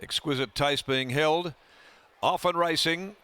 Exquisite Taste being held. Often racing.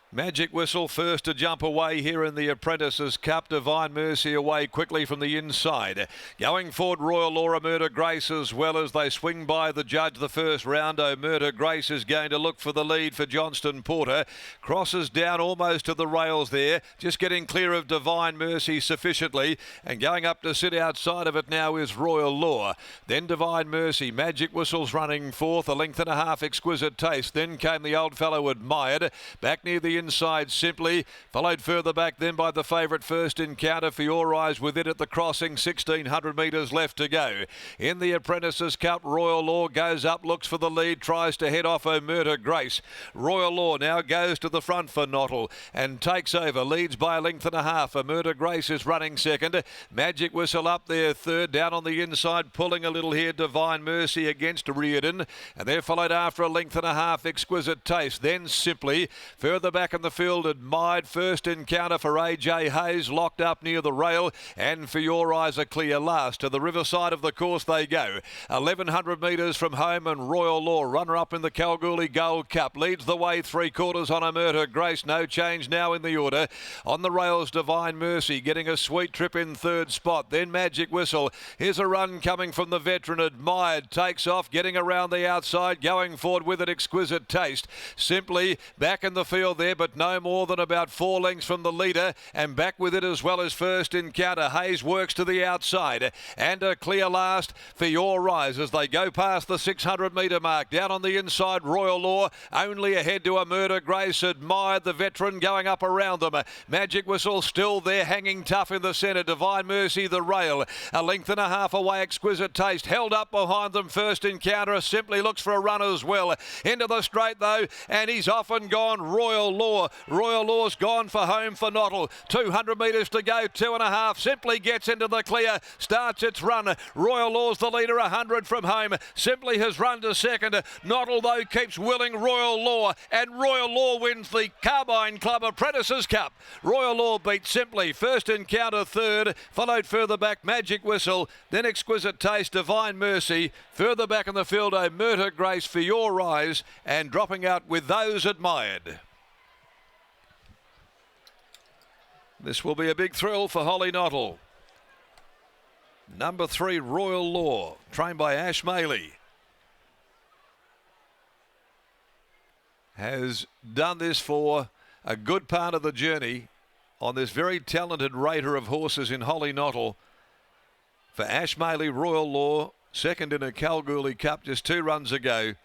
Magic Whistle first to jump away here in the Apprentices Cup. Divine Mercy away quickly from the inside. Going forward, Royal Law, Murder Grace, as well as they swing by the judge the first round. Murder Grace is going to look for the lead for Johnston Porter. Crosses down almost to the rails there. Just getting clear of Divine Mercy sufficiently. And going up to sit outside of it now is Royal Law. Then Divine Mercy. Magic Whistle's running fourth. A length and a half, Exquisite Taste. Then came the old fellow Admired. Back near the inside Simply, followed further back then by the favourite First Encounter. For Your Eyes with it at the crossing, 1600 metres left to go. In the Apprentices Cup, Royal Law goes up, looks for the lead, tries to head off Murder Grace. Royal Law now goes to the front for Nottle and takes over, leads by a length and a half. Murder Grace is running second. Magic Whistle up there third, down on the inside, pulling a little here, Divine Mercy against Reardon, and they're followed after a length and a half, Exquisite Taste. Then Simply, further back in the field, Admired. First Encounter for AJ Hayes, locked up near the rail, and For Your Eyes a clear last. To the riverside of the course they go. 1100 metres from home, and Royal Law, runner up in the Kalgoorlie Gold Cup, leads the way 3/4 on Murder Grace. No change now in the order. On the rails, Divine Mercy getting a sweet trip in third spot. Then Magic Whistle. Here's a run coming from the veteran. Admired takes off, getting around the outside, going forward with it, Exquisite Taste. Simply back in the field there, but no more than about 4 lengths from the leader, and back with it as well as First Encounter. Hayes works to the outside, and a clear last For Your Eyes as they go past the 600 metre mark. Down on the inside, Royal Law only ahead to Murder Grace. Admired, the veteran, going up around them. Magic Whistle still there, hanging tough in the centre. Divine Mercy the rail, a length and a half away, Exquisite Taste held up behind them. First Encounter simply looks for a run as well. Into the straight though, and he's off and gone, Royal Law. Royal Law's gone for home for Nottle. 200 metres to go, 2.5. Simply gets into the clear, starts its run. Royal Law's the leader, 100 from home. Simply has run to second. Nottle though keeps willing Royal Law, and Royal Law wins the Carbine Club Apprentices Cup. Royal Law beats Simply. First Encounter third, followed further back Magic Whistle, then Exquisite Taste, Divine Mercy. Further back in the field, Murder Grace, For Your Eyes, and dropping out with those Admired. This will be a big thrill for Holly Nottle. Number 3, Royal Law, trained by Ash Maley, has done this for a good part of the journey on this very talented rater of horses in Holly Nottle. For Ash Maley, Royal Law, second in a Kalgoorlie Cup just 2 runs ago,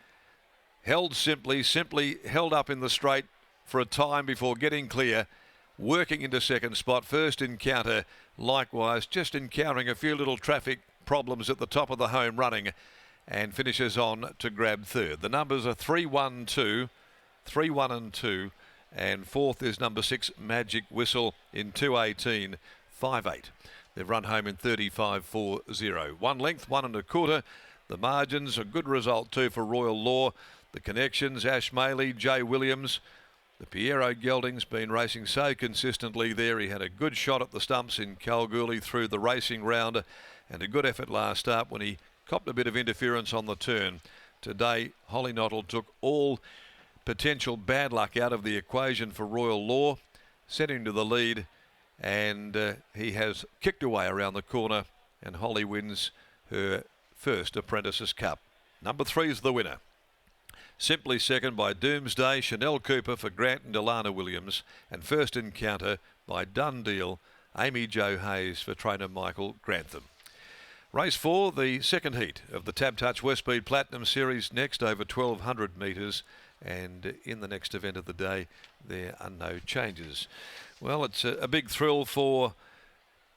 held Simply held up in the straight for a time before getting clear, working into second spot. First Encounter likewise just encountering a few little traffic problems at the top of the home running, and finishes on to grab third. The numbers are 3-1-2, 3-1-2, and fourth is number 6 Magic Whistle in 2:18.58. They've run home in 35.40. 1 length, 1 1/4. The margins, a good result too for Royal Law. The connections, Ash Maley, Jay Williams. The Piero Gelding's been racing so consistently there. He had a good shot at the stumps in Kalgoorlie through the racing round, and a good effort last up when he copped a bit of interference on the turn. Today, Holly Nottle took all potential bad luck out of the equation for Royal Law, set him to the lead, and he has kicked away around the corner, and Holly wins her first Apprentices Cup. Number 3 is the winner. Simply second by Doomsday, Chanel Cooper for Grant and Delana Williams, and First Encounter by Dundeel, Amy Jo Hayes for trainer Michael Grantham. Race 4, the second heat of the Tab Touch Westspeed Platinum Series, next over 1200 metres, and in the next event of the day there are no changes. Well, it's a big thrill for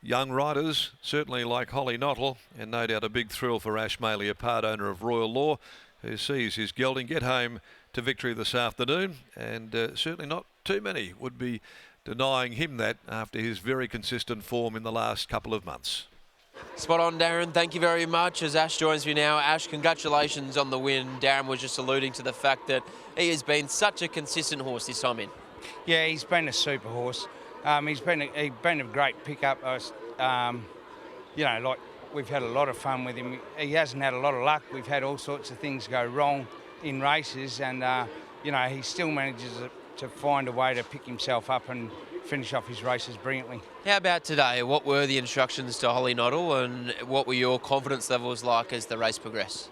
young riders, certainly like Holly Nottle, and no doubt a big thrill for Ash Maley, a part owner of Royal Law, who sees his gelding get home to victory this afternoon, and certainly not too many would be denying him that after his very consistent form in the last couple of months. Spot on, Darren. Thank you very much. As Ash joins me now. Ash, congratulations on the win. Darren was just alluding to the fact that he has been such a consistent horse this time in. Yeah, he's been a super horse. He's been a great pickup. You know, like, we've had a lot of fun with him. He hasn't had a lot of luck. We've had all sorts of things go wrong. in races, and you know, he still manages to find a way to pick himself up and finish off his races brilliantly. How about today? What were the instructions to Holly Noddle, and what were your confidence levels like as the race progressed?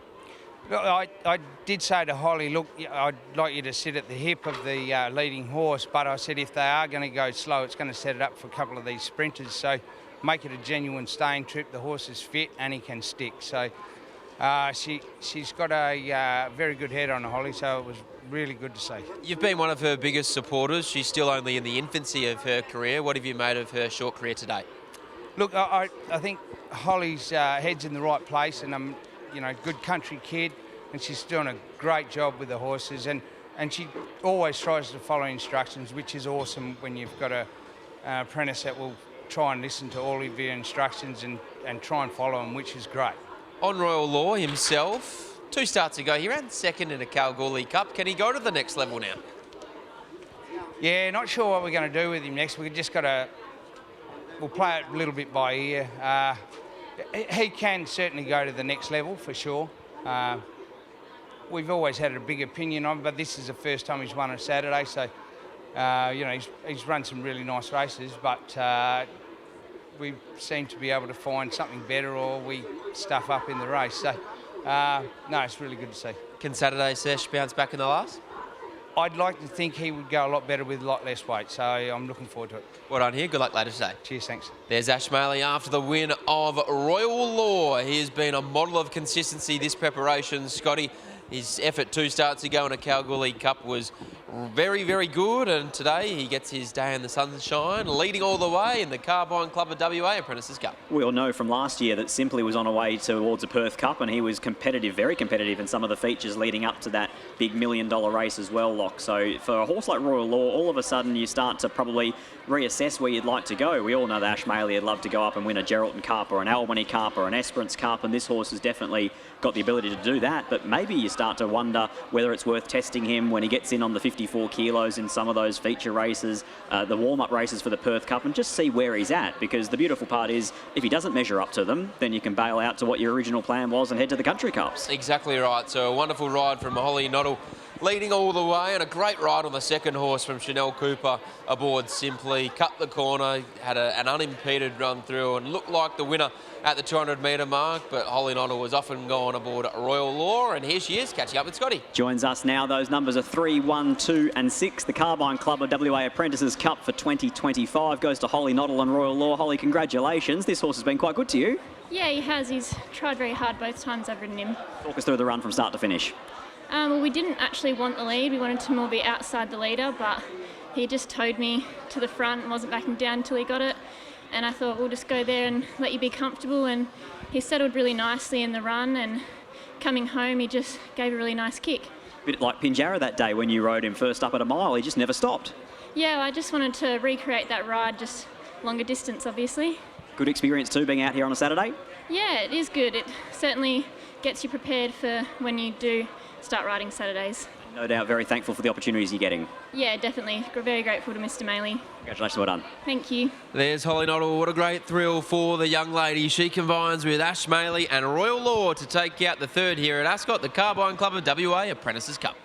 Look, I did say to Holly, look, I'd like you to sit at the hip of the leading horse, but I said if they are going to go slow, it's going to set it up for a couple of these sprinters. So make it a genuine staying trip. The horse is fit and he can stick. So she's got a very good head on her, Holly, so it was really good to see. You've been one of her biggest supporters. She's still only in the infancy of her career. What have you made of her short career today? Look, I think Holly's head's in the right place, and I'm, you know, good country kid, and she's doing a great job with the horses, and she always tries to follow instructions, which is awesome when you've got a apprentice that will try and listen to all of your instructions and try and follow them, which is great. On Royal Law himself, 2 starts ago, he ran second in a Kalgoorlie Cup. Can he go to the next level now? Yeah, not sure what we're going to do with him next. We'll play it a little bit by ear. He can certainly go to the next level for sure. We've always had a big opinion on him, but this is the first time he's won on Saturday, so you know, he's run some really nice races, but we seem to be able to find something better, or we stuff up in the race. So no, it's really good to see. Can Saturday Sesh bounce back in the last? I'd like to think he would go a lot better with a lot less weight, so I'm looking forward to it. Well done here. Good luck later today. Cheers, thanks. There's Ash Maley after the win of Royal Law. He has been a model of consistency this preparation. Scotty, his effort 2 starts ago in a Kalgoorlie Cup was very, very good, and today he gets his day in the sunshine, leading all the way in the Carbine Club of WA Apprentices Cup. We all know from last year that Simply was on a way towards a Perth Cup, and he was competitive, very competitive in some of the features leading up to that big $1 million race as well, Locke. So for a horse like Royal Law, all of a sudden you start to probably reassess where you'd like to go. We all know that Ash Maley would love to go up and win a Geraldton Cup or an Albany Cup or an Esperance Cup, and this horse has definitely got the ability to do that, but maybe you start to wonder whether it's worth testing him when he gets in on the 54 kilos in some of those feature races, the warm-up races for the Perth Cup, and just see where he's at, because the beautiful part is if he doesn't measure up to them, then you can bail out to what your original plan was and head to the Country Cups. Exactly right. So a wonderful ride from Holly Noddle, leading all the way, and a great ride on the second horse from Chanel Cooper aboard Simply. Cut the corner, had an unimpeded run through and looked like the winner at the 200-metre mark, but Holly Noddle was off and gone aboard Royal Law, and here she is catching up with Scotty. Joins us now. Those numbers are 3, 1, 2 and 6. The Carbine Club of WA Apprentices Cup for 2025 goes to Holly Noddle and Royal Law. Holly, congratulations. This horse has been quite good to you. Yeah, he has. He's tried very hard both times I've ridden him. Talk us through the run from start to finish. Well, we didn't actually want the lead. We wanted to more be outside the leader, but he just towed me to the front and wasn't backing down until he got it. And I thought, we'll just go there and let you be comfortable. And he settled really nicely in the run, and coming home, he just gave a really nice kick. A bit like Pinjarra that day when you rode him first up at a mile. He just never stopped. Yeah, I just wanted to recreate that ride, just longer distance, obviously. Good experience too, being out here on a Saturday? Yeah, it is good. It certainly gets you prepared for when you do start riding Saturdays. No doubt very thankful for the opportunities you're getting. Yeah, definitely. Very grateful to Mr. Maley. Congratulations, well done. Thank you. There's Holly Noddle. What a great thrill for the young lady. She combines with Ash Maley and Royal Law to take out the third here at Ascot, the Carbine Club of WA Apprentices Cup.